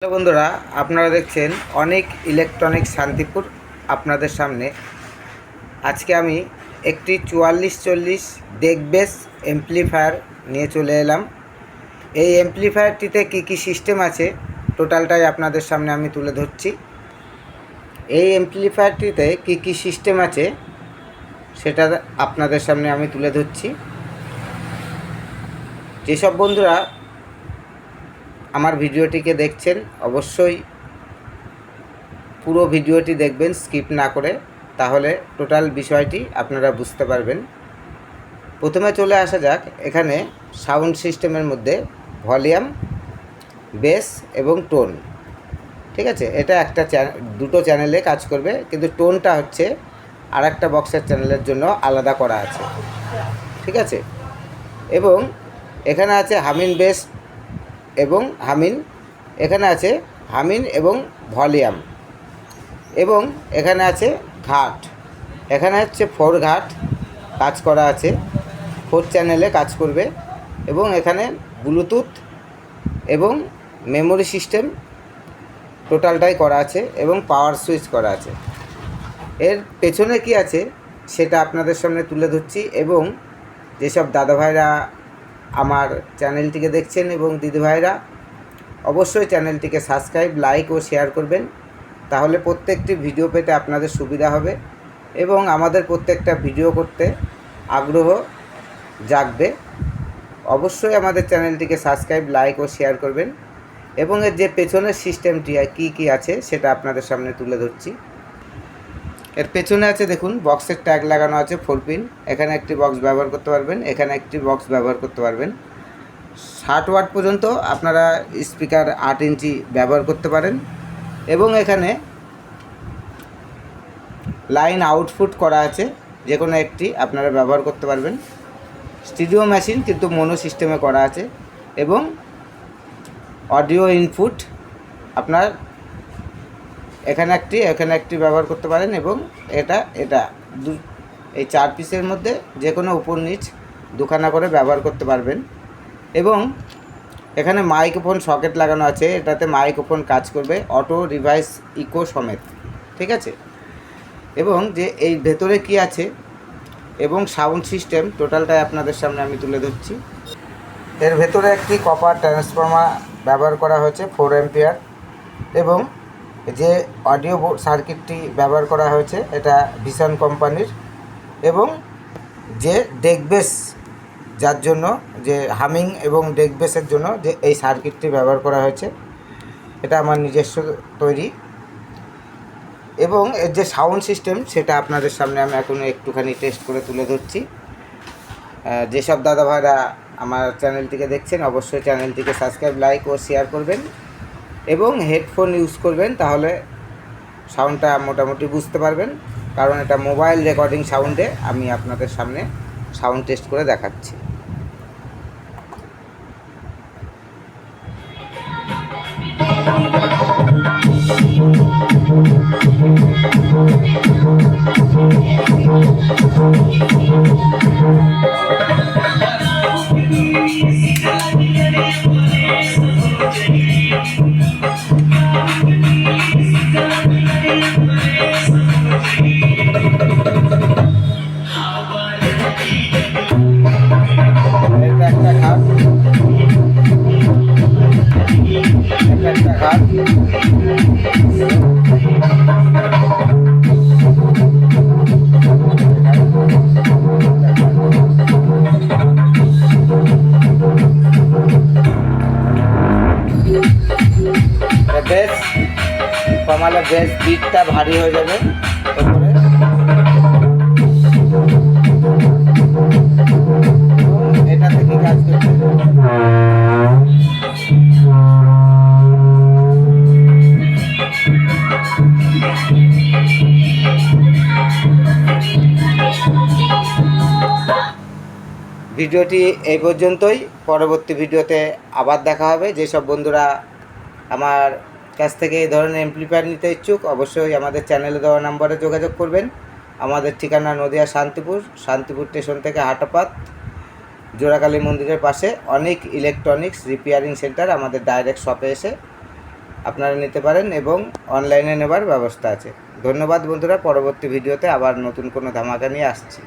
Hello বন্ধুরা, আপনারা দেখছেন অনেক ইলেকট্রনিক্স শান্তিপুর আপনাদের সামনে। আজকে আমি একটি 4440 ডেক বেস অ্যাম্প্লিফায়ার নিয়ে চলে এলাম। এই অ্যাম্প্লিফায়ারটিতে কী সিস্টেম আছে টোটালটাই আপনাদের সামনে আমি তুলে ধরছি। এই অ্যাম্প্লিফায়ারটিতে কী সিস্টেম আছে সেটা আপনাদের সামনে আমি তুলে ধরছি। যেসব বন্ধুরা আমার ভিডিওটিকে দেখছেন অবশ্যই পুরো ভিডিওটি দেখবেন স্কিপ না করে, তাহলে টোটাল বিষয়টি আপনারা বুঝতে পারবেন। প্রথমে চলে আসা যাক এখানে সাউন্ড সিস্টেমের মধ্যে ভলিউম, বেস এবং টোন। ঠিক আছে, এটা দুটো চ্যানেলে কাজ করবে, কিন্তু টোনটা হচ্ছে আর একটা বক্সের চ্যানেলের জন্য আলাদা করা আছে। ঠিক আছে, এবং এখানে আছে হামিন বেস এবং এখানে আছে হামিন এবং ভলিউম, এবং এখানে আছে ঘাট। এখানে হচ্ছে 4 ঘাট কাজ করা আছে, 4 চ্যানেলে কাজ করবে, এবং এখানে ব্লুটুথ এবং মেমোরি সিস্টেম টোটালটাই করা আছে, এবং পাওয়ার সুইচ করা আছে। এর পেছনে কি আছে সেটা আপনাদের সামনে তুলে ধরছি। এবং যেসব দাদা ভাইরা আমার চ্যানেলটিকে দেখছেন এবং দিদি ভাইরা অবশ্যই চ্যানেলটিকে সাবস্ক্রাইব, লাইক ও শেয়ার করবেন, তাহলে প্রত্যেকটি ভিডিও পেতে আপনাদের সুবিধা হবে এবং আমাদের প্রত্যেকটা ভিডিও করতে আগ্রহ জাগবে। অবশ্যই আমাদের চ্যানেলটিকে সাবস্ক্রাইব, লাইক ও শেয়ার করবেন। এবং এর যে পেছনের সিস্টেমটি কী আছে সেটা আপনাদের সামনে তুলে ধরছি। এর পেছনে আছে দেখুন, বক্সের ট্যাগ লাগানো আছে 4 পিন। এখানে একটি বক্স ব্যবহার করতে পারবেন, এখানে একটি বক্স ব্যবহার করতে পারবেন। 60 ওয়াট পর্যন্ত আপনারা স্পিকার 8 ইঞ্চি ব্যবহার করতে পারেন। এবং এখানে লাইন আউটপুট করা আছে, যে কোনো একটি আপনারা ব্যবহার করতে পারবেন। স্টুডিও মেশিন কিন্তু মোনো সিস্টেমে করা আছে। এবং অডিও ইনপুট আপনার এখানে একটি ব্যবহার করতে পারেন। এবং এটা এই 4 পিসের মধ্যে যে কোনো উপর নিচ দুখানা করে ব্যবহার করতে পারবেন। এবং এখানে মাইক্রোফোন সকেট লাগানো আছে, এটাতে মাইক্রোফোন কাজ করবে অটো, রিভাইস, ইকো সমেত। ঠিক আছে, এবং যে এই ভেতরে কি আছে এবং সাউন্ড সিস্টেম টোটালটাই আপনাদের সামনে আমি তুলে ধরছি। এর ভেতরে একটি কপার ট্রান্সফর্মার ব্যবহার করা হয়েছে 4 অ্যাম্পিয়ার, এবং যে অডিও সার্কিটটি ব্যবহার করা হয়েছে এটা ভিশন কোম্পানির। এবং যে ডেক বেস, যার জন্য যে হামিং এবং ডেক বেসের জন্য যে এই সার্কিটটি ব্যবহার করা হয়েছে, এটা আমার নিজস্ব তৈরি। এবং এর যে সাউন্ড সিস্টেম সেটা আপনাদের সামনে আমি এখন একটুখানি টেস্ট করে তুলে ধরছি। যেসব দাদা ভাইরা আমার চ্যানেলটিকে দেখছেন অবশ্যই চ্যানেলটিকে সাবস্ক্রাইব, লাইক ও শেয়ার করবেন, এবং হেডফোন ইউজ করবেন, তাহলে সাউন্ডটা মোটামুটি বুঝতে পারবেন, কারণ এটা মোবাইল রেকর্ডিং সাউন্ডে আমি আপনাদের সামনে সাউন্ড টেস্ট করে দেখাচ্ছি। একটা ঘাট, একটা ঘাট, বেশ কমালে বেশ বিটটা ভারী হয়ে যাবে। তারপরে এটা থেকে কাজ করছে। ভিডিওটি এই পর্যন্তই, পরবর্তী ভিডিওতে আবার দেখা হবে। যেসব বন্ধুরা আমার কাছ থেকে এই ধরনের অ্যাম্প্লিফায়ার নিতে ইচ্ছুক অবশ্যই আমাদের চ্যানেলে দেওয়া নম্বরে যোগাযোগ করবেন। আমাদের ঠিকানা নদিয়া শান্তিপুর স্টেশন থেকে হাঁটাপাত, জোড়াকালী মন্দিরের পাশে অনেক ইলেকট্রনিক্স রিপেয়ারিং সেন্টার। আমাদের ডাইরেক্ট শপে এসে আপনারা নিতে পারেন এবং অনলাইনে নেবার ব্যবস্থা আছে। ধন্যবাদ বন্ধুরা, পরবর্তী ভিডিওতে আবার নতুন কোনো ধামাকা নিয়ে আসছি।